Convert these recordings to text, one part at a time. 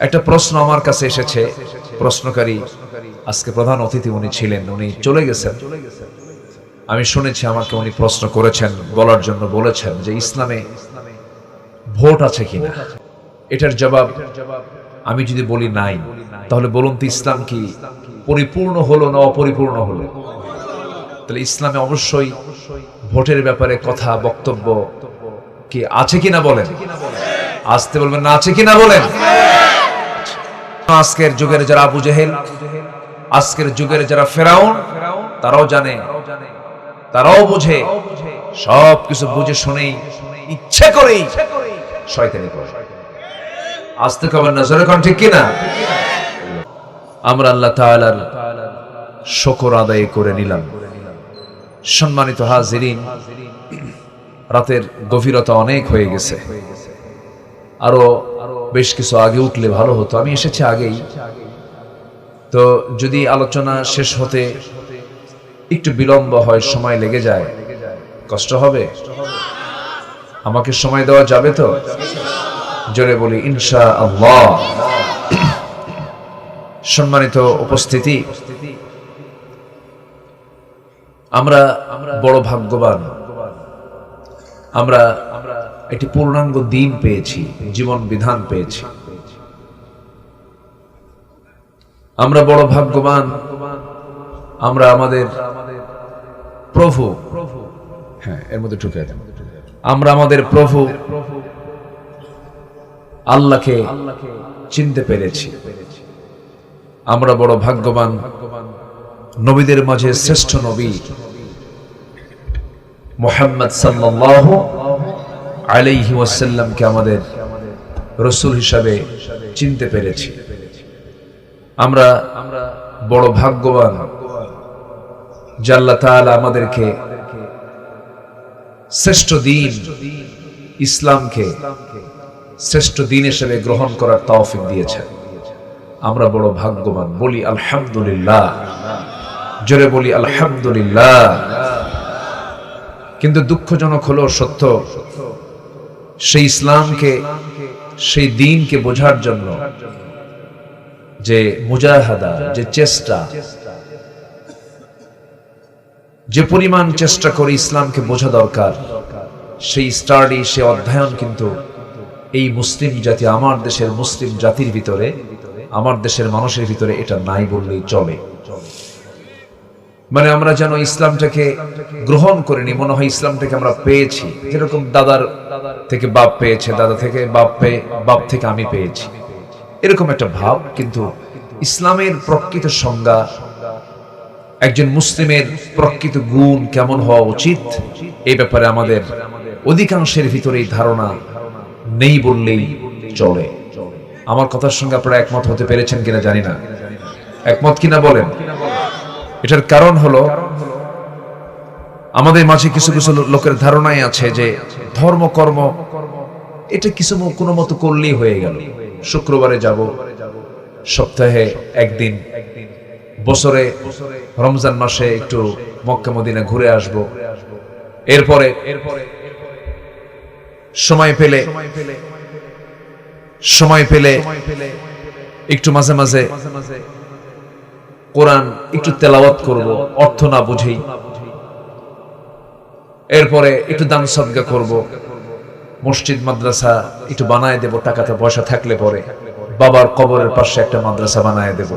একটা প্রশ্ন আমার কাছে এসেছে। প্রশ্নকারী আজকে প্রধান অতিথি উনি ছিলেন, উনি চলে গেছেন। আমি শুনেছি আমাকে উনি প্রশ্ন করেছেন, বলার জন্য বলেছেন যে ইসলামে ভোট আছে কিনা। এটার জবাব আমি যদি বলি নাই, তাহলে বলুন তো ইসলাম কি পরিপূর্ণ হলো না অপরিপূর্ণ হলো? তাহলে ইসলামে অবশ্যই ভোটের ব্যাপারে কথা বক্তব্য কি আছে কিনা বলেন। আসতে বলবেন না, আছে কিনা বলেন। আজকের যুগের যারা আবু জেহেল, আজকের যুগের যারা ফেরাউন, তারাও জানে, তারাও বুঝে, সবকিছু বুঝে শুনেই ইচ্ছে করেই শয়তানি করে। আসতে কবেন না, জোরে কোন ঠিক কিনা। আমরা আল্লাহ তাআলার শুকর আদায় করে নিলাম। সম্মানিত হাজিরিন, রাতের গভীরতা অনেক হয়ে গেছে, আরো বেশ কিছু আগে উঠলে ভালো হতো। আমি এসেছি আগেই, তো যদি আলোচনা শেষ হতে একটু বিলম্ব হয়, সময় লেগে যায়, কষ্ট হবে। আমাকে সময় দেওয়া যাবে তো? জোরে বলি ইনশাআল্লাহ। সম্মানিত উপস্থিতি, আমরা বড় ভাগ্যবান। আমরা একটি পূর্ণাঙ্গ দিন পেয়েছি, জীবন বিধান পেয়েছি। আমরা বড় ভাগ্যবান। আমরা আমাদের প্রভু, হ্যাঁ এর মধ্যে ঢুকে দেন, আমরা আমাদের প্রভু আল্লাহকে চিনতে পেরেছি। আমরা বড় ভাগ্যবান। নবীদের মাঝে শ্রেষ্ঠ নবী মুহাম্মদ সাল্লাল্লাহু আলাইহি ওয়াসাল্লামকে আমাদের রাসূল হিসাবে চিনতে পেরেছি। আমরা বড় ভাগ্যবান যে আল্লাহ তাআলা আমাদেরকে শ্রেষ্ঠ দিন ইসলামকে শ্রেষ্ঠ দিন হিসেবে গ্রহণ করার তৌফিক দিয়েছেন। আমরা বড় ভাগ্যবান। বলি আলহামদুলিল্লাহ, জোরে বলি আলহামদুলিল্লাহ। কিন্তু দুঃখজনক হলো সত্য, সেই ইসলামকে, সেই দ্বীনকে বোঝার জন্য যে মুজাহাদা, যে চেষ্টা, যে পরিমাণ চেষ্টা করে ইসলামকে বোঝা দরকার, সেই স্টাডি, সে অধ্যয়ন কিন্তু এই মুসলিম জাতি, আমার দেশের মুসলিম জাতির ভিতরে, আমার দেশের মানুষের ভিতরে এটা নাই বললেই চলে। মানে আমরা যেন ইসলামটাকে গ্রহণ করিনি, মনে হয় ইসলামটাকে আমরা পেয়েছি, যেরকম দাদার থেকে বাপ পেয়েছে, দাদা থেকে বাপ পেয়ে, বাপ থেকে আমি পেয়েছি, এরকম একটা ভাব। কিন্তু ইসলামের প্রকৃত সংজ্ঞা, একজন মুসলিমের প্রকৃত গুণ কেমন হওয়া উচিত, এই ব্যাপারে আমাদের অধিকাংশের ভিতরেই ধারণা নেই বললেই চলে। আমার কথার সঙ্গে আপনারা একমত হতে পেরেছেন কিনা জানি না, একমত কিনা বলেন। এটার কারণ হলো আমাদের মাঝে কিছু কিছু লোকের ধারণাই আছে যে ধর্ম কর্ম এটা কিছু কোনো মতো করলেই হয়ে গেল। শুক্রবারে যাব, সপ্তাহে একদিন, বছরে রমজান মাসে একটু মক্কা মদিনা ঘুরে আসব, এরপরে সময় পেলে একটু মাঝে মাঝে কোরআন একটু তেলাওয়াত করব, অর্থ না বুঝেই। এরপরে একটু দান সদকা করব, মসজিদ মাদ্রাসা একটু বানায় দেব, টাকাতে পয়সা থাকলে পরে বাবার কবরের পাশে একটা মাদ্রাসা বানায় দেব।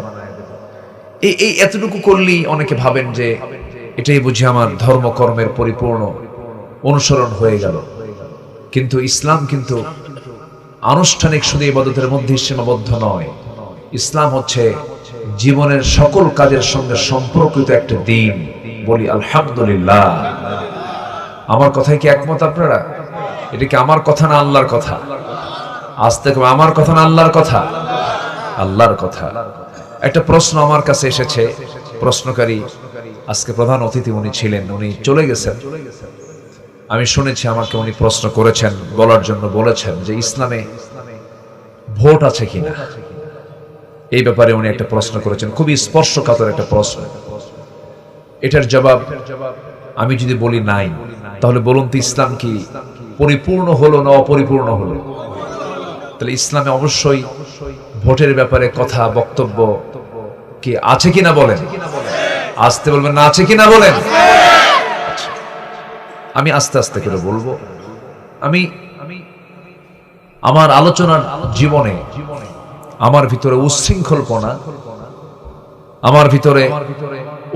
এই এতটুকু করলেই অনেকে ভাবেন যে এটাই বুঝি আমার ধর্মকর্মের পরিপূর্ণ অনুসরণ হয়ে গেল। কিন্তু ইসলাম কিন্তু আনুষ্ঠানিক শুধু ইবাদতের মধ্যে সীমাবদ্ধ নয়। ইসলাম হচ্ছে জীবনের সকল কাজের সঙ্গে সম্পর্কিত একটা দিন। বলি আলহামদুলিল্লাহ। আমার কথায় কি একমত আপনারা? এটা কি আমার কথা না আল্লাহর কথা? আজ থেকে আমার কথা না আল্লাহর কথা? আল্লাহর কথা। একটা প্রশ্ন আমার কাছে এসেছে। প্রশ্নকারী আজকে প্রধান অতিথি উনি ছিলেন, উনি চলে গেছেন। আমি শুনেছি আমাকে উনি প্রশ্ন করেছেন, বলার জন্য বলেছেন যে ইসলামে ভোট আছে কিনা। এই ব্যাপারে উনি একটা প্রশ্ন করেছেন, খুবই স্পর্শকাতর একটা প্রশ্ন। এটার জবাব আমি যদি বলি নাই, তাহলে বলুন তো ইসলাম কি পরিপূর্ণ হলো না অপরিপূর্ণ হলো? তাহলে ইসলামে অবশ্যই ভোটের ব্যাপারে কথা বক্তব্য কি আছে কিনা বলেন, আসতে বলবেন না, আছে কিনা বলেন। আমি আস্তে আস্তে করে বলবো। আমি আমার আলোচনার জীবনে আমার ভিতরে উচ্ছৃঙ্খলপনা, আমার ভিতরে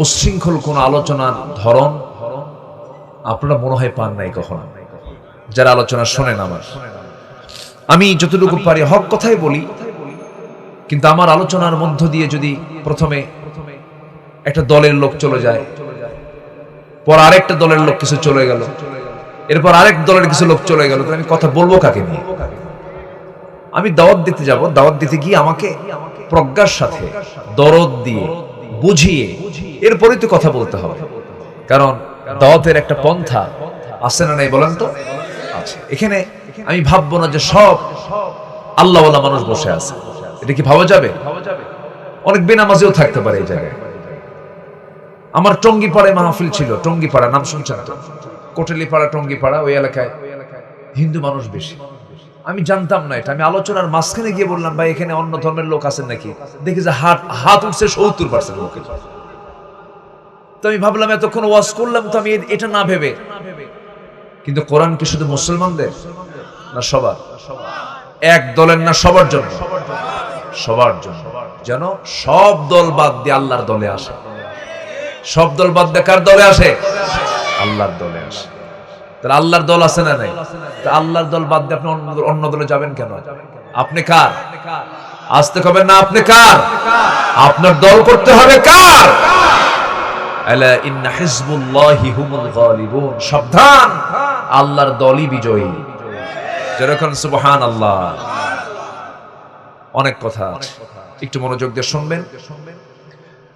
উচ্ছৃঙ্খল কোন আলোচনার ধরন আপনারা মনে হয় পান নাই কখনো, যারা আলোচনা শোনেন আমার। আমি যতটুকু পারি হক কথাই বলি, কিন্তু আমার আলোচনার মধ্য দিয়ে যদি প্রথমে একটা দলের লোক চলে যায়, পর আরেকটা দলের লোক কিছু চলে গেল, এরপর আরেক দলের কিছু লোক চলে গেল, আমি কথা বলবো কাকে নিয়ে? আমি দাওয়াত দিতে যাব, দাওয়াত দিতে গিয়ে আমাকে প্রজ্ঞার সাথে দরদ দিয়ে বুঝিয়ে এরপরই তো কথা বলতে হবে, কারণ দাওয়াতের একটা পন্থা আছে না নাই বলেন তো? আছে। এখানে আমি ভাববো না যে সব আল্লাহওয়ালা মানুষ বসে আছে, এটা কি ভাবা যাবে? অনেক বেনামাজিও থাকতে পারে এই জায়গায়। আমার টঙ্গিপাড়ায় মাহফিল ছিল, টঙ্গিপাড়া নাম শুনছেন তো? কোটালীপাড়া টঙ্গিপাড়া, ওই এলাকায় হিন্দু মানুষ বেশি। আমি জানতাম না এটা, আমি আলোচনার মাঝখানে গিয়ে বললাম ভাই এখানে অন্য ধর্মের লোক আছেন নাকি? দেখি যে হাত উঠছে 70% লোকের। তো আমি ভাবলাম এতক্ষণ ওয়াজ করলাম তো আমি এটা না ভেবে, কিন্তু কোরআন কি শুধু মুসলমানদের না সবার? এক দলের না সবার জন্য? সবার জন্য, যেন সব দল বাদ দিয়ে আল্লাহর দলে আসে। সব দল বাদ দিয়ে কার দলে আসে? আল্লাহর দলে আসে। তাহলে আল্লাহর দল আছে না নাই? তা আল্লাহর দল বাদ দিয়ে আপনি অন্য দলে যাবেন কেন? আপনি কার? আসতে কবেন না আপনি কার? আপনার দল করতে হবে কার? আলা ইন্না হিজবুল্লাহি হুমুল গালিবুন, সাবধান আল্লাহর দলই বিজয়ী। যেরকম সুবহানাল্লাহ। অনেক কথা আছে, একটু মনোযোগ দিয়ে শুনবেন।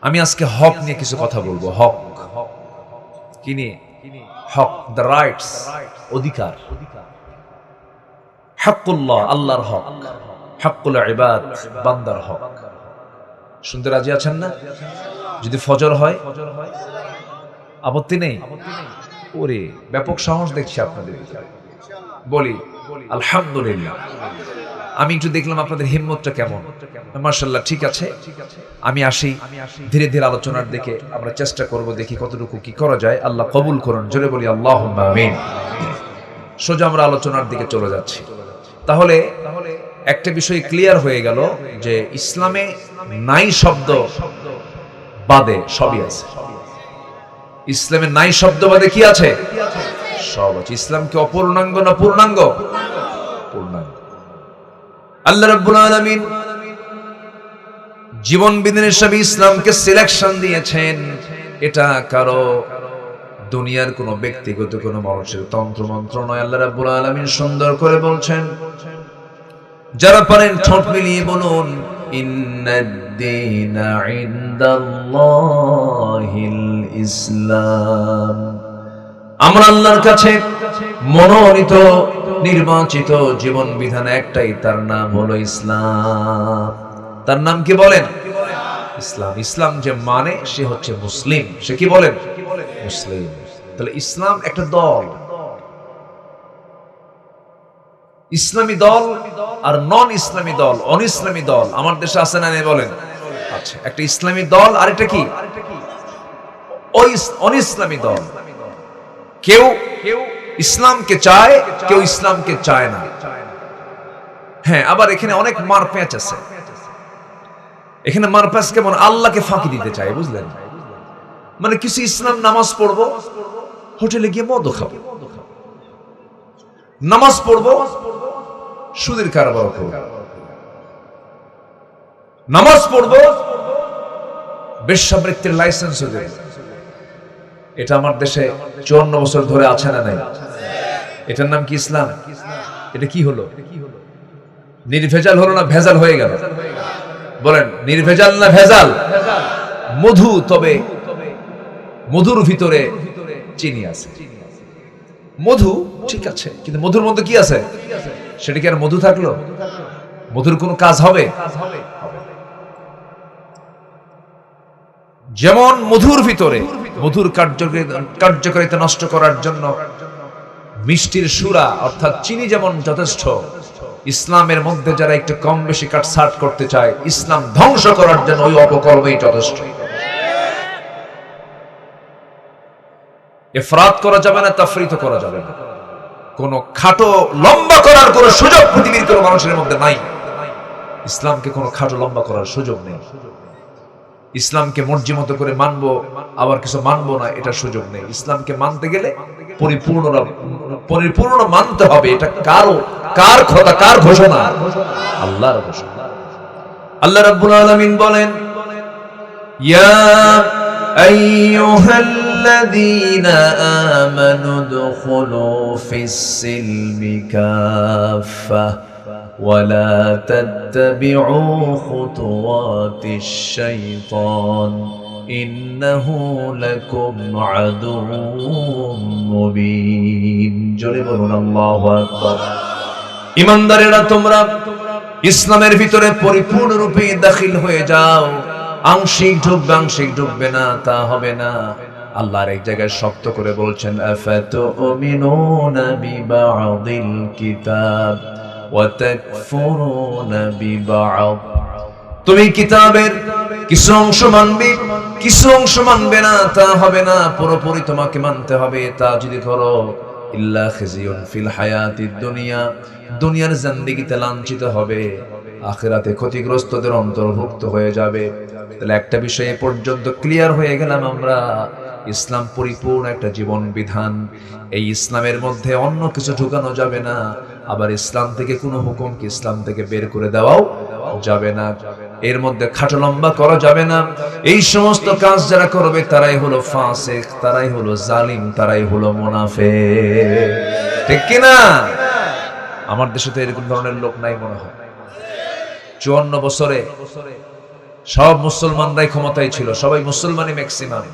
আমি আজকে হক নিয়ে কিছু কথা বলবো। হক কি নিয়ে? হক, দ্য রাইটস, অধিকার। হকুল্লাহ, আল্লাহর হক। হকুল ইবাদ, বান্দার হক। শুনতে রাজি আছেন না? যদি ফজর হয় আপত্তি নেই? ওরে ব্যাপক সাহস দেখছি আপনাদের। বলি আলহামদুলিল্লাহ। আমি একটু দেখলাম আপনাদের হিম্মতটা কেমন। মাশাআল্লাহ, ঠিক আছে। আমি আসি, ধীরে ধীরে আলোচনার দিকে আমরা চেষ্টা করব, দেখি কতটুকু কি করা যায়। আল্লাহ কবুল করুন, জোরে বলি আল্লাহুম্মা আমিন। সোজা আমরা আলোচনার দিকে চলে যাচ্ছি। তাহলে একটা বিষয় ক্লিয়ার হয়ে গেল যে ইসলামে নাই শব্দ বাদে সবই আছে। ইসলামে নাই শব্দ বাদে কি আছে? সব আছে। ইসলাম কি অপূর্ণাঙ্গ না পূর্ণাঙ্গ? পূর্ণাঙ্গ। আল্লাহ রাব্বুল আলামিন জীবন বিধানের সব ইসলামকে সিলেকশন দিয়েছেন। এটা কারো দুনিয়ার কোন ব্যক্তিগত কোন মানুষের তন্ত্র মন্ত্র নয়। আল্লাহ রাব্বুল আলামিন সুন্দর করে বলছেন, যারা পারেন ঠোঁট মিলিয়ে বলুন ইন্নাদ-দীনা ইনদাল্লাহিল ইসলাম। আমরা আল্লাহর কাছে মনোনীত নির্বাচিত জীবন বিধান একটাই, তার নাম হলো ইসলাম। তার নাম কি বলেন? ইসলাম। ইসলাম যে মানে সে হচ্ছে মুসলিম। সে কি বলেন? মুসলিম। তাহলে ইসলাম একটা দল, ইসলামী দল আর নন ইসলামী দল, অনিসলামী দল আমার দেশে আছে না নেই বলেন? আচ্ছা, একটা ইসলামী দল আর একটা কি অনিসলামী দল। কেউ ইসলামকে চায়, কেউ ইসলামকে চায় না। হ্যাঁ, আবার এখানে অনেক মারপ্যাঁচ আছে। এখানে মারপ্যাঁচ কেমন? আল্লাহকে ফাঁকি দিতে চায়, বুঝলেন? মানে কিছু ইসলাম নামাজ পড়বো, হোটেলে গিয়ে মদও খাবো। নামাজ পড়বো, সুদের কারবার করবো। নামাজ পড়বো, বেশ্যাবৃত্তির লাইসেন্স হয়ে যাবে। এটা আমার দেশে 54 বছর ধরে আছে না নাই? এটার নাম কি ইসলাম? এটা কি হলো? নির্ভেজাল হলো না ভেজাল হয়ে গেল? বলেন, নির্ভেজাল না ভেজাল? মধু, তবে মধুর ভিতরে চিনি আছে। মধু ঠিক আছে, কিন্তু মধুর মধ্যে কি আছে? সেটা কি আর মধু থাকলো? মধুর কোনো কাজ হবে? যেমন মধুর ভিতরে মধুর কার্যকারিতা নষ্ট করার জন্য মিষ্টির সুরা অর্থাৎ চিনি যেমন যথেষ্ট, ইসলামের মধ্যে যারা একটু কম বেশি কাটছাট করতে চায়, ইসলাম ধ্বংস করার জন্য ওই অপকর্মই যথেষ্ট। ইফরাত করা যাবে না, তাফরিত করা যাবে না। কোন খাটো লম্বা করার কোন সুযোগ পৃথিবীর কোন মানুষের মধ্যে নাই। ইসলামকে কোন খাটো লম্বা করার সুযোগ নেই। ইসলামকে মর্জি মতো করে মানবো আবার কিছু মানবো না, এটা সুযোগ নেই। ইসলামকে মানতে গেলে পরিপূর্ণ মানতে হবে। এটা কার কথা, কার ঘোষণা? আল্লাহর ঘোষণা। আল্লাহ রাব্বুল আলামিন বলেন, ইয়া আইয়ুহাল্লাযীনা আমানু দুখুলু ফিস-সিলমি কাফা ولا تتبعوا خطوات الشيطان إنه لكم عدو مبين জোরে বলুন আল্লাহু আকবার। ঈমানদারেরা তোমরা ইসলামের ভিতরে পরিপূর্ণরূপে দাখিল হয়ে যাও। আংশিক ঢুকবে না, তা হবে না। আল্লাহর এক জায়গায় শক্ত করে বলছেন, আফাতুমিনুনা বিবা'দিল কিতাব তুমি কিতাবের কিছু অংশ মানবে, কিছু অংশ মানবে না, তা হবে না। পুরোপুরি তোমাকে মানতে হবে। তা যদি করো, ইল্লা খিজিয়ুন ফিল হায়াতিদ দুনিয়া, দুনিয়ার জিন্দেগিতে লাঞ্ছিত হবে, আখিরাতে ক্ষতিগ্রস্তদের অন্তর্ভুক্ত হয়ে যাবে। তাহলে একটা বিষয় এ পর্যন্ত ক্লিয়ার হয়ে গেলাম আমরা, ইসলাম পরিপূর্ণ একটা জীবন বিধান। এই ইসলামের মধ্যে অন্য কিছু ঢুকানো যাবে না। আবার ইসলাম থেকে কোনো হুকুমকে ইসলাম থেকে বের করে দেওয়াও যাবে না। এর মধ্যে খাটো লম্বা করা যাবে না। এই সমস্ত কাজ যারা করবে তারাই হলো ফাসিক, তারাই হলো জালিম, তারাই হলো মুনাফিক। ঠিক কি না? আমার দেশে তো এরকম ধরনের লোক নাই মনে হয়। 54 বছরে সব মুসলমানরাই ক্ষমতায় ছিল, সবাই মুসলমানই ম্যাক্সিমাম।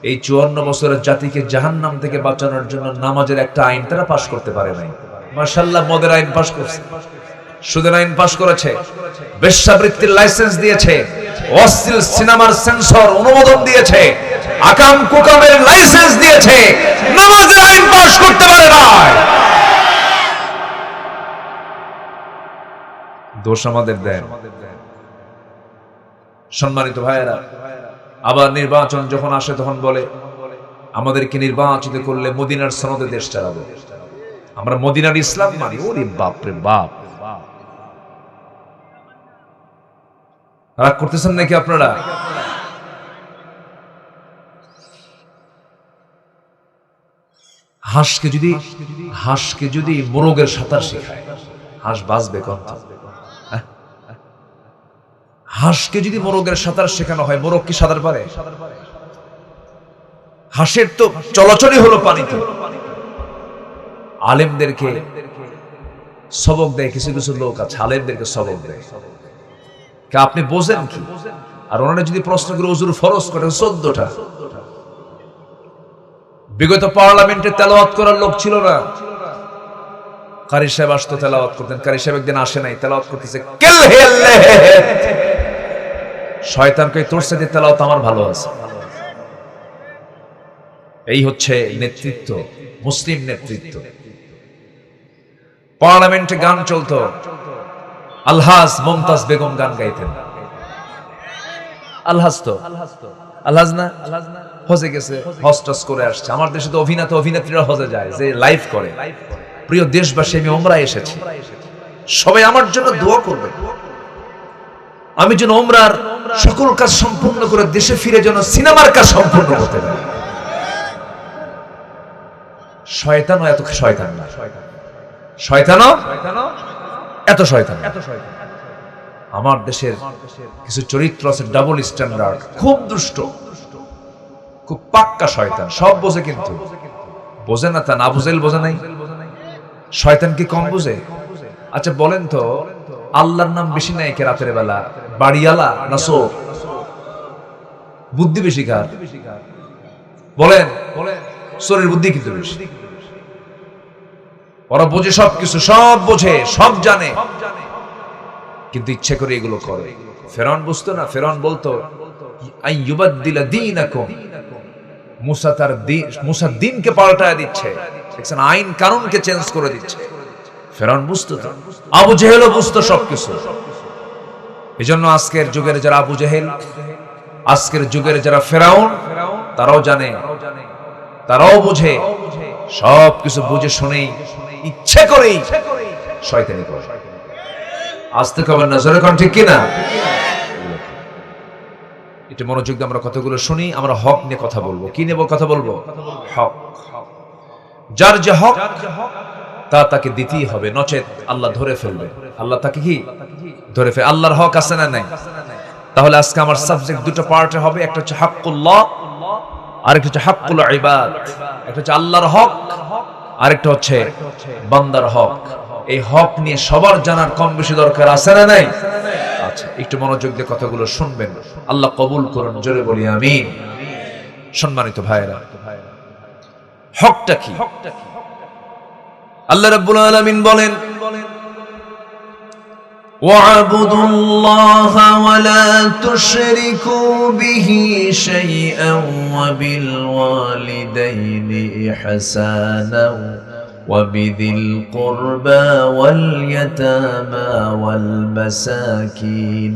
এই 54 বছরের জাতিকে জাহান্নাম থেকে বাঁচানোর জন্য নামাজের একটা আইন তারা পাশ করতে পারে নাই। মাশাআল্লাহ, মদের আইন পাশ করেছে, সুদের আইন পাশ করেছে, বেশ্যাবৃত্তির লাইসেন্স দিয়েছে, অশ্লীল সিনেমার সেন্সর অনুমোদন দিয়েছে, আকাম কুকামের লাইসেন্স দিয়েছে, নামাজের আইন পাশ করতে পারে না। দোষ আমাদের দেন। সম্মানিত ভাইয়েরা, আবার নির্বাচন যখন আসে তখন বলে আমাদেরকে নির্বাচিত করলে মদিনার সনদে দেশ চালাবো, আমরা মদিনার ইসলাম মানি। ওরে বাপ রে বাপ, রাগ করতেছেন নাকি আপনারা? হাঁসকে যদি মোরগের সাঁতার শেখায়, হাঁস বাঁচবে কোন? হাঁসকে যদি মোরগের সাঁতার শেখানো হয়, মোরগ কি সাঁতার পারে? হাঁসের তো চলাচলই হলো পানিতে। আলেমদেরকে সবক দেয় কিছু কিছু লোক আছে, আলেমদেরকে সবক দেয়। আপনি বোঝেন কি? আর ওনারা যদি প্রশ্ন করে হুজুর ফরজ করেন 14টা। বিগত পার্লামেন্টে তেলাওয়াত করার লোক ছিল না। কারি সাহেব আসতো, তেলাওয়াত করতেন। কারি সাহেব একদিন আসে নাই, তেলাওয়াত করতেছে, শয়তানকে তোর সাথে তেলাওয়াত আমার ভালো আছে। এই হচ্ছে নেতৃত্ব, মুসলিম নেতৃত্ব। পার্লামেন্টে গান চলতো, আলহাজ মুমতাজ বেগম গান গাইতেন। আলহাজ না হজে গেছে, হজ টজ করে আসছে। আমার দেশে তো অভিনেত্রীরা হজে যায়, যে লাইভ করে। প্রিয় দেশবাসী, আমি ওমরায় এসেছি, সবাই আমার জন্য দোয়া করবে। আমি যেন ওমরার সকল কাজ সম্পূর্ণ করে দেশে ফিরে যেন সিনেমার কাজ সম্পূর্ণ করতে পারি। শয়তানও এত শয়তান না, শয়তানও এত শয়তান। আমার দেশের কিছু চরিত্র আছে ডাবল স্ট্যান্ডার্ড, খুব দুষ্ট, খুব পাক্কা শয়তান। সব বোঝে কিন্তু বোঝে না তা না, বুঝেল বোঝে নাই। শয়তান কি কম বুঝে? আচ্ছা বলেন তো, আল্লাহর নাম বেশি নাই কে রাতের বেলা? বাড়িওয়ালা না চোর? বুদ্ধি বেশি কার? বলেন, চোরের বুদ্ধি কিন্তু বেশি। ওরা বোঝে সবকিছু, সব বোঝে, সব জানে, কিন্তু ইচ্ছে করে এগুলো করে। ফেরাউন বুঝতো না? ফেরাউন বলতো আইয়ুবাদদিলা দীনাকুম, মুসা তার দিন, মুসা দিনকে পাল্টায় দিচ্ছে, দেখছেন, আইন কানুনকে চেঞ্জ করে দিচ্ছে। ফেরাউন বুঝতো তো, আবু জেহেলও বুঝতো সবকিছু। এজন্য আজকের যুগের যারা আবু জেহেল, আজকের যুগের যারা ফেরাউন, তারাও জানে, তারাও বুঝে, সবকিছু বুঝে শুনেই ইচ্ছে করেই শয়তানি করে। আসতে কবেন না, জোরে কোন ঠিক কিনা? এটা মনোযোগ দিয়ে আমরা কথাগুলো শুনি। আমরা হক নিয়ে কথা বলবো। কি নেব কথা বলবো? হক। যার যে হক তা তাকে দিতেই হবে, নচেত আল্লাহ ধরে ফেলবে। আল্লাহ তাকে কি ধরে ফেলবে? আল্লাহর হক আছে না নাই? তাহলে আজকে আমার সাবজেক্ট দুটো পার্টে হবে। একটা হচ্ছে হাক্কুল্লাহ, আরেকটা হচ্ছে হাক্কুল ইবাদ। একটা হচ্ছে আল্লাহর হক, আরেকটা হচ্ছে বান্দার হক। এই হক নিয়ে সবার জানার কম বেশি দরকার আছে না নাই? আচ্ছা, একটু মনোযোগ দিয়ে কথাগুলো শুনবেন। আল্লাহ কবুল করুন, জোরে বলি আমিন। সম্মানিত ভাইরা, হকটা কি? আল্লাহ রাব্বুল আলামিন বলেন, وَاعْبُدُوا اللَّهَ وَلَا تُشْرِكُوا بِهِ شَيْئًا وَبِالْوَالِدَيْنِ إِحْسَانًا وَبِذِي الْقُرْبَى وَالْيَتَامَى وَالْمَسَاكِينِ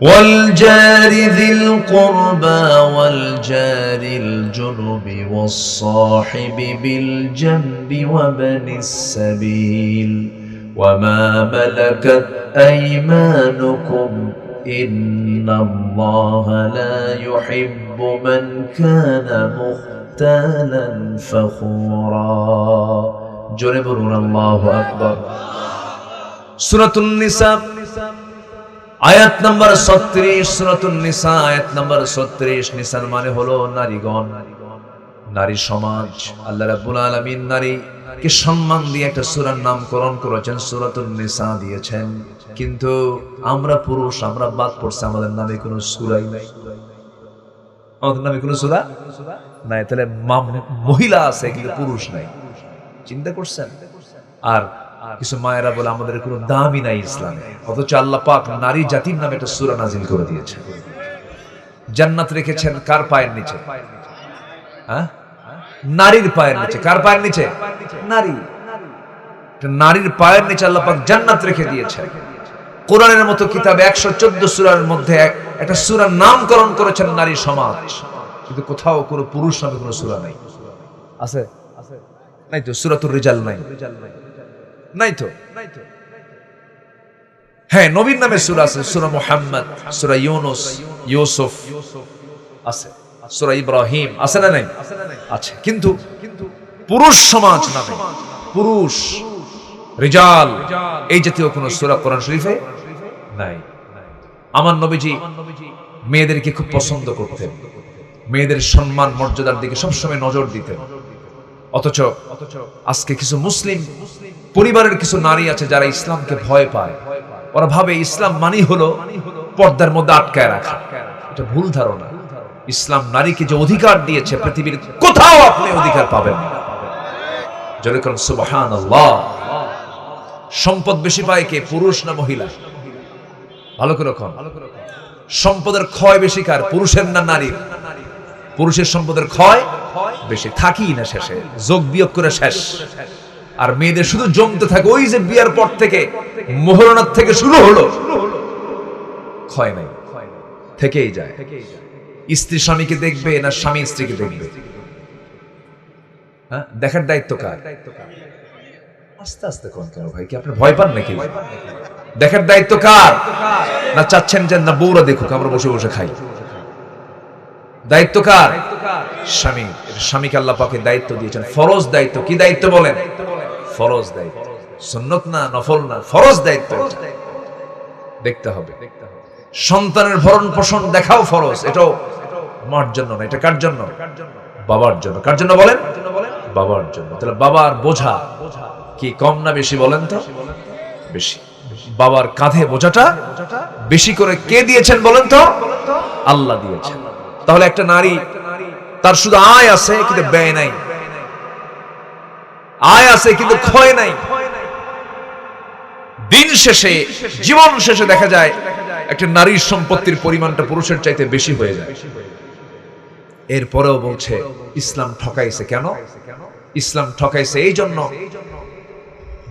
وَالْجَارِ ذِي الْقُرْبَى وَالْجَارِ الْجُنُبِ وَالصَّاحِبِ بِالْجَنبِ وَابْنِ السَّبِيلِ وَمَا مَلَكَتْ أَيْمَانُكُمْ إِنَّ اللَّهَ لَا يُحِبُّ مَنْ كَانَ مُخْتَالًا فَخُورًا। জোরে বলুন আল্লাহু আকবার। সূরাতুন নিসা আয়াত নাম্বার 36। সূরাতুন নিসা আয়াত নাম্বার 36। নিসার মানে হলো নারীগণ, নারী সমাজ। আল্লাহ রাব্বুল আলামিন নারীকে সম্মান দিয়ে একটা সূরার নামকরণ করেছেন, সূরাতুন নিসা দিয়েছেন। কিন্তু আমরা পুরুষ, আমরা বাদ পড়ছে, আমাদের নামে কোনো সূরাই নাই। আমাদের নামে কোনো সূরা নাই। তাহলে মহিলা আছে কিন্তু পুরুষ নাই। চিন্তা করছেন? আর কিছু মায়েরা বলে আমাদের কোনো দামই নাই ইসলামে, অথচ আল্লাহ পাক নারী জাতির নামে একটা সূরা নাজিল করে দিয়েছেন। জান্নাত রেখেছেন কার পায়ের নিচে? হ্যাঁ, নারীর পায়ের নিচে। কার পায়ের নিচে? নারী। নারীর পায়ের নিচে আল্লাহ পাক জান্নাত রেখে দিয়েছেন। কোরআনের মতো কিতাবে 114 সূরার মধ্যে একটা সূরার নামকরণ করেছেন নারী সমাজ, কিন্তু কোথাও কোনো পুরুষ নামে কোনো সূরা নাই। আছে? নাই তো। সূরাতুর রিজাল নাই, নাই তো। হ্যাঁ, নবীর নামে সূরা আছে, সূরা মুহাম্মদ, সূরা ইউনূস, ইউসুফ আছে, সূরা ইব্রাহিম আছে না নাই? আছে। কিন্তু পুরুষ সমাজ নামে, পুরুষ রিজাল এই জাতীয় কোন সূরা কোরআন শরীফে নাই। আমার নবীজি মেয়েদেরকে খুব পছন্দ করতেন, মেয়েদের সম্মান মর্যাদার দিকে সবসময় নজর দিতেন। অথচ আজকে কিছু মুসলিম পরিবারের কিছু নারী আছে যারা ইসলামকে ভয় পায়। ওরা ভাবে ইসলাম মানি হলো পর্দার মধ্যে আটকায় রাখা। এটা ভুল ধারণা। ইসলাম নারীকে যে অধিকার দিয়েছে, পৃথিবীর কোথাও আপনি অধিকার পাবেন না। যেরকম সুবহানাল্লাহ। সম্পদ বেশি পায় কে, পুরুষ না মহিলা? ভালো করে কন। সম্পদের ক্ষয় বেশি কার, পুরুষের না নারীর? পুরুষের সম্পদের ক্ষয় বেশি, থাকি না শেষে, যোগ বিয়োগ করে শেষ। আর মেয়েদের শুধু জমতে থাকে। ওই যে বিয়ার পর থেকে, মোহরনাথ থেকে শুরু হলো, ক্ষয় নাই, থেকেই যায়। স্ত্রী স্বামীকে দেখবে না স্বামী স্ত্রীকে দেখবে? হ্যাঁ, দেখার দায়িত্ব কার? আস্তে আস্তে কোন কেন ভাই, কি আপনি ভয় পান নাকি? দেখার দায়িত্ব কার? না চাচ্ছেন যে না বউরা দেখুক, আমরা বসে বসে খাই? দায়িত্ব কার? স্বামী। স্বামীকে আল্লাহ পাকে দায়িত্ব দিয়েছেন, ফরজ দায়িত্ব। কি দায়িত্ব বলেন? ফরজ দায়িত্ব। সুন্নত না, নফল না, ফরজ দায়িত্ব। দেখতে হবে। সন্তানের ভরণ পোষণ দেখাও ফরজ। এটাও মার জন্য না, এটা কার জন্য? বাবার জন্য। কার জন্য বলেন? বাবার জন্য। তাহলে বাবার বোঝা কি কম না বেশি বলেন তো? বেশি। বাবার কাঁধে বোঝাটা বেশি করে কে দিয়েছেন বলেন তো? আল্লাহ দিয়েছেন। তাহলে একটা নারী, তার শুধু আয় আছে কিন্তু ব্যয় নাই, আয় আছে কিন্তু ক্ষয় নাই। দিন শেষে, জীবন শেষে দেখা যায় একটা নারীর সম্পত্তির পরিমাণটা পুরুষের চাইতে বেশি হয়ে যায়। এরপরেও বলছে ইসলাম ঠকাইছে। কেন ইসলাম ঠকাইছে? এই জন্য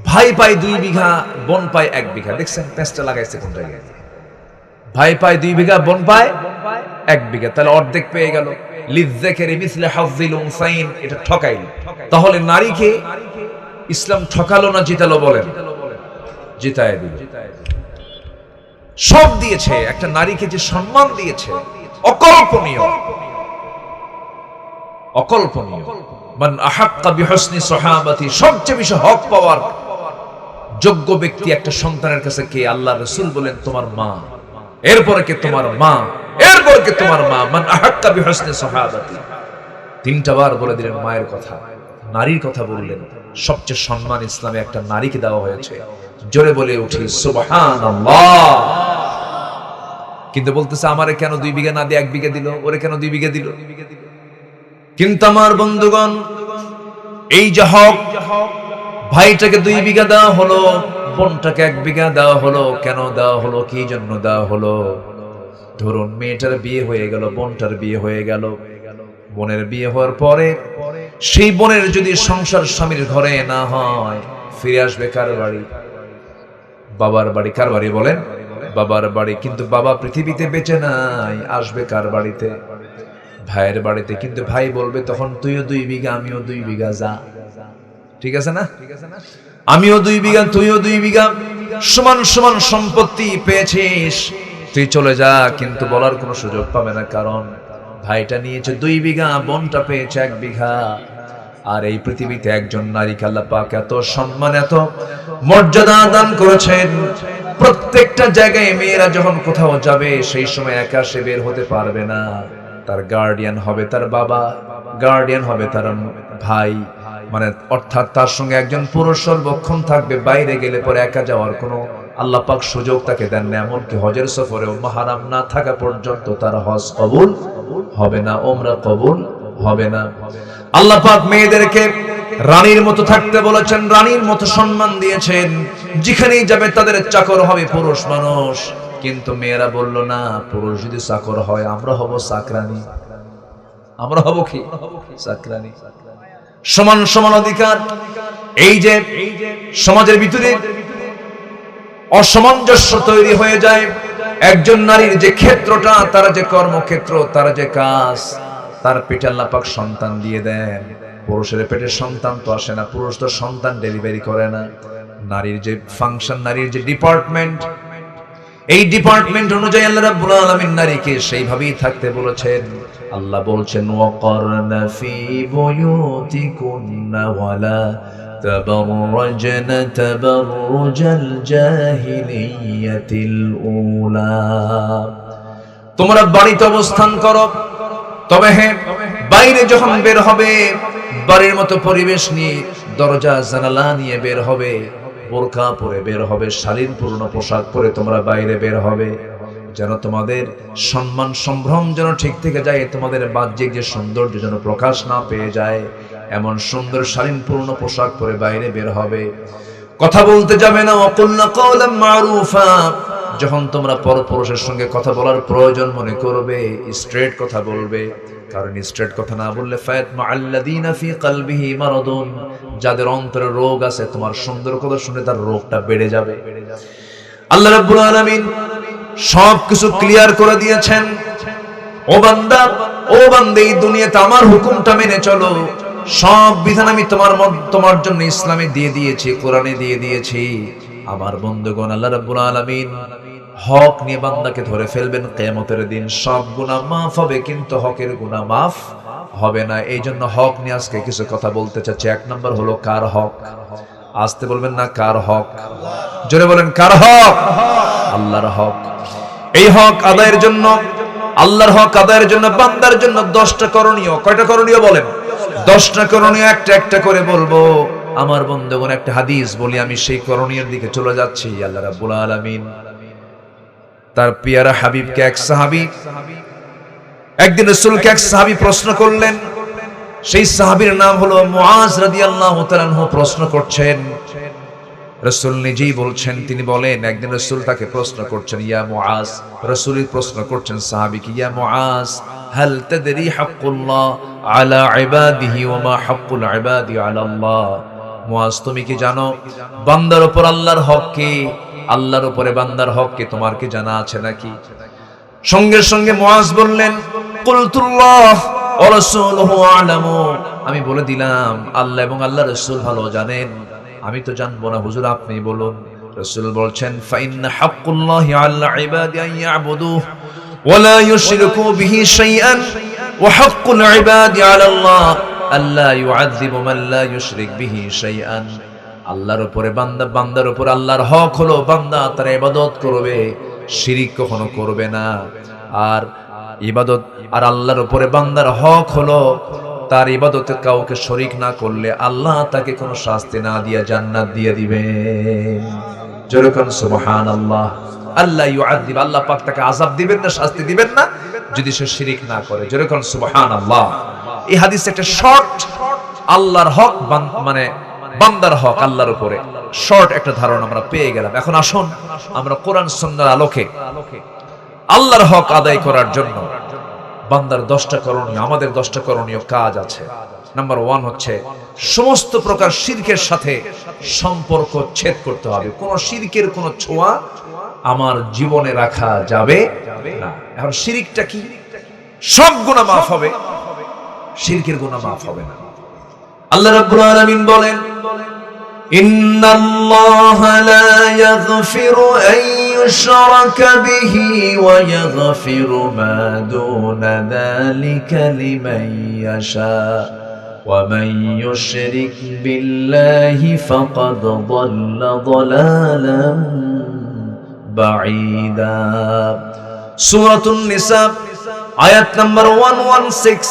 ভাই পায় 2 বিঘা, বোন পায় 1 বিঘা। দেখছেন পেঁচটা লাগাইছে কোন জায়গায়? ভাই পায় 2 বিঘা, বোন পায় 1 বিঘা, তাহলে অর্ধেক পেয়ে গেল। লিযযাকারি মিসলে হাযযিল উনসাইন, এটা ঠকাইল। তাহলে নারীকে ইসলাম ঠকালো না জিতালো বলেন? জিতায় দিল। সব দিয়েছে, একটা নারীকে যে সম্মান দিয়েছে অকল্পনীয়, অকল্পনীয়। মান আহাক্কা বিহুসনি সাহাবাতি, সবচেয়ে বেশি হক পাওয়ার যোগ্য ব্যক্তি একটা সন্তানের কাছে কে? আল্লাহ রাসূল বলেন তোমার মা, এরপরে কে? তোমার মা, এরপরে কে? তোমার মা। মান আহাক্কা বিহুসনি সাহাবাতি, 3টা বার বলে দিলেন মায়ের কথা, নারীর কথা বললেন। সবচেয়ে সম্মান ইসলামে একটা নারীকে দেওয়া হয়েছে। জোরে বলে উঠি সুবহানাল্লাহ। কিন্তু বলতেছে আমারে কেন 2 বিঘা না দিয়ে 1 বিঘা দিল, ওরে কেন 2 বিঘা দিল? কিন্তু আমার বন্ধুগণ, এই যে হক, ভাইটাকে 2 বিঘা দেওয়া হলো, বোনটাকে 1 বিঘা দেওয়া হলো, কেন দেওয়া হলো, কি জন্য দেওয়া হলো? ধরুন মেয়েটার বিয়ে হয়ে গেল, বোনটার বিয়ে হয়ে গেল। বোনের বিয়ে হওয়ার পরে সেই বোনের যদি সংসার স্বামীর ঘরে না হয়, ফিরে আসবে কার বাড়ি? বাবার বাড়ি। কার বাড়ি বলেন? বাবার বাড়ি। কিন্তু বাবা পৃথিবীতে বেঁচে নাই, আসবে কার বাড়িতে? ভাইয়ের বাড়িতে। কিন্তু ভাই বলবে তখন তুইও 2 বিঘা, আমিও 2 বিঘা, যা। ঠিক আছে না? আমিও 2 বিঘা, তুইও 2 বিঘা, সমান সমান সম্পত্তি পেয়েছিস, তুই চলে যা। কিন্তু বলার কোনো সুযোগ পাবে না, কারণ ভাইটা নিয়েছে 2 বিঘা, বোনটা পেয়েছে 1 বিঘা। আর এই পৃথিবীতে একজন নারীকে আল্লাহ পাক এত সম্মান, এত মর্যাদা দান করেছেন। প্রত্যেকটা জায়গায় মেয়েরা যখন কোথাও যাবে, সেই সময় একা সে বের হতে পারবে না, তার গার্ডিয়ান হবে তার বাবা, গার্ডিয়ান হবে তার ভাই, মানে অর্থাৎ তার সঙ্গে একজন পুরুষ সর্বক্ষণ থাকবে। বাইরে গেলে পরে একা যাওয়ার কোনো আল্লাহ পাক সুযোগ তাকে দেন না। এমনকি হজের সফরেও মাহরাম না থাকা পর্যন্ত তার হজ কবুল হবে না, ওমরা কবুল হবে না। আল্লাহ পাক মেয়েদেরকে রানীর মতো থাকতে বলেছেন, রানীর মতো সম্মান দিয়েছেন। যেখানেই যাবে তাদের চাকর হবে পুরুষ মানুষ। কিন্তু মেয়েরা বলল না, পুরুষ যদি চাকর হয় আমরা হব চাকরানী। আমরা হব কি? চাকরানী। সমান সমান অধিকার। এই যে সমাজের ভিতরে অসামঞ্জস্য তৈরি হয়ে যায়, একজন নারীর যে ক্ষেত্রটা, তার যে কর্মক্ষেত্র, তার যে কাজ, তার পেটে আল্লাহ পাক সন্তান দিয়ে দেন। পুরুষের পেটে সন্তান তো আসে না, পুরুষ তো সন্তান ডেলিভারি করে না। নারীর যে ফাংশন, নারীর যে ডিপার্টমেন্ট, এই ডিপার্টমেন্ট অনুযায়ী আল্লাহ রাব্বুল আলামিন নারীকে সেইভাবেই থাকতে বলেছেন। আল্লাহ বলছেন ওয়াকারনা ফি বুয়ুতিকুন্না ওয়ালা তাবাররাজনা তাবাররুজাল জাহিলিয়াতিল উলা, তোমরা বাড়িতে অবস্থান করো, তবে হ্যাঁ বাইরে যখন বের হবে বাড়ির মতো পরিবেশ নিয়ে, দরজা জানালা নিয়ে বের হবে, বোরকা পরে বের হবে, শালীনপূর্ণ পোশাক পরে তোমরা বাইরে বের হবে, যেন তোমাদের সম্মান সম্ভ্রম যেন ঠিক থেকে যায়, তোমাদের বাহ্যিক যে সৌন্দর্য যেন প্রকাশ না পেয়ে যায়, এমন সুন্দর শালীনপূর্ণ পোশাক পরে বাইরে বের হবে। কথা বলতে যাবে না, ওয়াকুলনা কাওলাম মারুফা, যখন তোমরা পরপুরুষের সঙ্গে কথা বলার প্রয়োজন মনে করবে, স্ট্রেট কথা বলবে। কারণ স্ট্রেট কথা না বললে ফায়াতমা আল্লাযীনা ফি কলবিহি মারাদুন, যাদের অন্তরে রোগ আছে, তোমার সুন্দর কথা শুনে তার রোগটা বেড়ে যাবে। আল্লাহ রাব্বুল আলামিন সবকিছু ক্লিয়ার করে দিয়েছেন। ও বান্দা, ও বান্দী, এই দুনিয়াতে আমার হুকুমটা মেনে চলো। সব বিধান আমি তোমার জন্য ইসলামে দিয়ে দিয়েছি, কোরআনে দিয়ে দিয়েছি। আমার বন্ধুগণ, আল্লাহ রাব্বুল আলামিন হক নিয়ে বান্দাকে ধরে ফেলবেন কিয়ামতের দিন। সব গুনাহ মাফ হবে, কিন্তু হকের গুনাহ মাফ হবে না। এই জন্য হক নিয়ে আজকে কিছু কথা বলতে চাচ্ছি। 1 নম্বর হলো কার হক? আসতে বলবেন না, কার হক? জোরে বলেন, কার হক? আল্লাহর হক। এই হক আদায়ের জন্য, আল্লাহর হক আদায়ের জন্য বান্দার জন্য 10টা করণীয়। কয়টা করণীয় বলেন? 10টা করণীয়, একটা একটা করে বলবো। আমার বন্ধুগণ, একটা হাদিস বলি, আমি সেই করণীয়ের দিকে চলে যাচ্ছি। আল্লাহ রাব্বুল আলামিন তার পিয়ারা হাবিবকে, এক সাহাবী, একদিন রাসূলকে এক সাহাবী প্রশ্ন করলেন। সেই সাহাবীর নাম হলো মুআজ রাদিয়াল্লাহু তাআলা আনহু। প্রশ্ন করছেন, রাসূল নিজেই বলছেন, তিনি বলেন, একদিন রাসূল তাকে প্রশ্ন করছেন, ইয়া মুআজ, রাসূলই প্রশ্ন করছেন সাহাবীকে, ইয়া মুআজ, হাল তাদরি হাক্কুল্লাহ আলা ইবাদিহি ওয়া মা হাক্কুল ইবাদি আলা আল্লাহ? মুয়াজ তুমি কি জানো বান্দার উপর আল্লাহর হক কি? আল্লাহর উপরে বান্দার হক কি তোমার কি জানা আছে নাকি? সঙ্গে সঙ্গে মুয়াজ বললেন কুলতুল্লাহ ওয়া রাসূলুহু আ'লামু, আমি বলে দিলাম আল্লাহ এবং আল্লাহর রাসূল ভালো জানেন, আমি তো জানবো না, হুজুর আপনি বলুন। রাসূল বলছেন ফাইন্না হাক্কুল্লাহি আলা ইবাদি আন ইয়াবুদুহু ওয়া লা ইউশরিকু বিহি শাইআন ওয়া হাক্কুল ইবাদি আলা আল্লাহ আল্লা ইউআযযিবু মান লা ইউশরিক বিহি শাইআন। আল্লাহর উপরে বান্দার উপর আল্লাহর হক হলো বান্দা তার ইবাদত করবে, শিরিক কখনো করবে না। আর ইবাদত আর আল্লাহর উপরে বান্দার হক হলো তার ইবাদতে কাউকে শরীক না করলে আল্লাহ তাকে কোনো শাস্তি না দিয়ে জান্নাত দিয়ে দিবেন। যেরকম সুবহানাল্লাহ। আল্লাহ ইউআযিব, আল্লাহ পাক তাকে আযাব দিবেন না, শাস্তি দিবেন না যদি সে শিরিক না করে। যেরকম সুবহানাল্লাহ। এই হাদিস একটা শর্ট আল্লাহর হক মানে বান্দার হক আল্লাহর উপরে শর্ট একটা ধারণা আমরা পেয়ে গেলাম। এখন আসুন আমরা কোরআন সুন্নাহর আলোকে আল্লাহর হক আদায় করার জন্য বান্দার 10টা করণীয়, আমাদের 10টা করণীয় কাজ আছে। নাম্বার 1 হচ্ছে সমস্ত প্রকার শিরকের সাথে সম্পর্ক ছেদ করতে হবে। কোন শিরকের কোন ছোঁয়া আমার জীবনে রাখা যাবে না। এখন শিরকটা কি? সব গুনাহ মাফ হবে, শিরকের গুনাহ মাফ হবে না। আল্লাহ রাব্বুল আলামিন বলেন ইন্নাল্লাহা লা ইয়াগফিরু আন ইউশরাকা বিহি ওয়া ইয়াগফিরু মা দুনা যালিকা লিমান ইয়াশা ওয়া মান ইউশরিক বিল্লাহি ফাকাদ দাল্লা দালালান বাঈদা। সূরাতুন নিসা আয়াত নাম্বার 116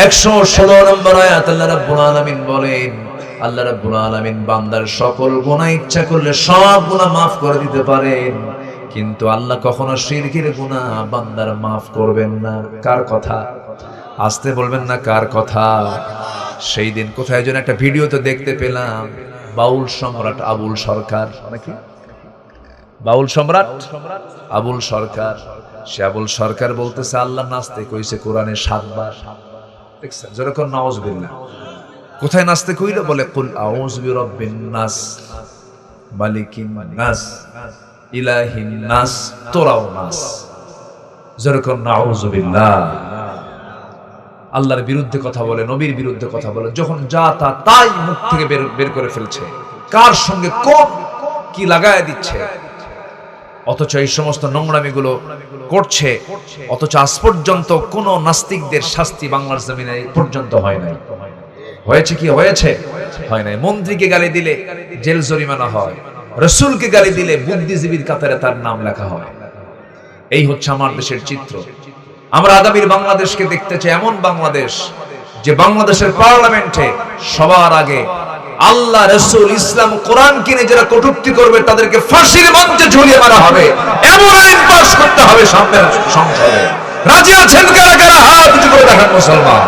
116 নম্বর আয়াত। আল্লাহ রাব্বুল আলামিন বলেন, আল্লাহ রাব্বুল আলামিন বান্দার সকল গুনাহ ইচ্ছা করলে সব গুনাহ maaf করে দিতে পারেন, কিন্তু আল্লাহ কখনো শিরকের গুনাহ বান্দার maaf করবেন না। কার কথা? আস্তে বলবেন না, কার কথা? সেই দিন কোথায় যেন একটা ভিডিওতে দেখতে পেলাম, বাউল সম্রাট আবুল সরকার, নাকি বাউল সম্রাট আবুল সরকার, সে আবুল সরকার বলতেছে আল্লাহ নাচতে কইছে কোরআনে 7 বার। দেখছেন? যেরকম নাউজুবিল্লাহ। কোথায় নাচতে কইলো? বলে কুল আউযু বিরাব্বিন নাস মালিকিন নাস ইলাহিন নাস তোরাও নাস। যেরকম নাউজুবিল্লাহ। আল্লাহর বিরুদ্ধে কথা বলে, নবীর বিরুদ্ধে কথা বলে, যখন যা তা তাই মুখ থেকে বের করে ফেলছে, কার সঙ্গে কোন কি লাগায় দিচ্ছে, অথচ এই সমস্ত নোংরামিগুলো করছে, অথচ আজ পর্যন্ত কোন নাস্তিকদের শাস্তি বাংলার জমিনে পর্যন্ত হয় নাই। হয়েছে কি? হয়েছে? হয় নাই। মন্ত্রীকে গালি দিলে জেল জরিমানা হয়, রাসূলকে গালি দিলে বুদ্ধিজীবীর কাতারে তার নাম লেখা হয়। এই হচ্ছে আমার দেশের চিত্র। আমরা আগামীর বাংলাদেশকে দেখতে চাই এমন বাংলাদেশ, যে বাংলাদেশের পার্লামেন্টে সবার আগে আল্লাহ, রাসূল, ইসলাম, কোরআন কিনে যারা কটূক্তি করবে তাদেরকে ফাঁসির মঞ্চে ঝুলিয়ে মারা হবে, এমন আইন পাস করতে হবে সামনের সংসদে। রাজি আছেন কারা কারা? হাত উঁচু করে দেখান মুসলমান।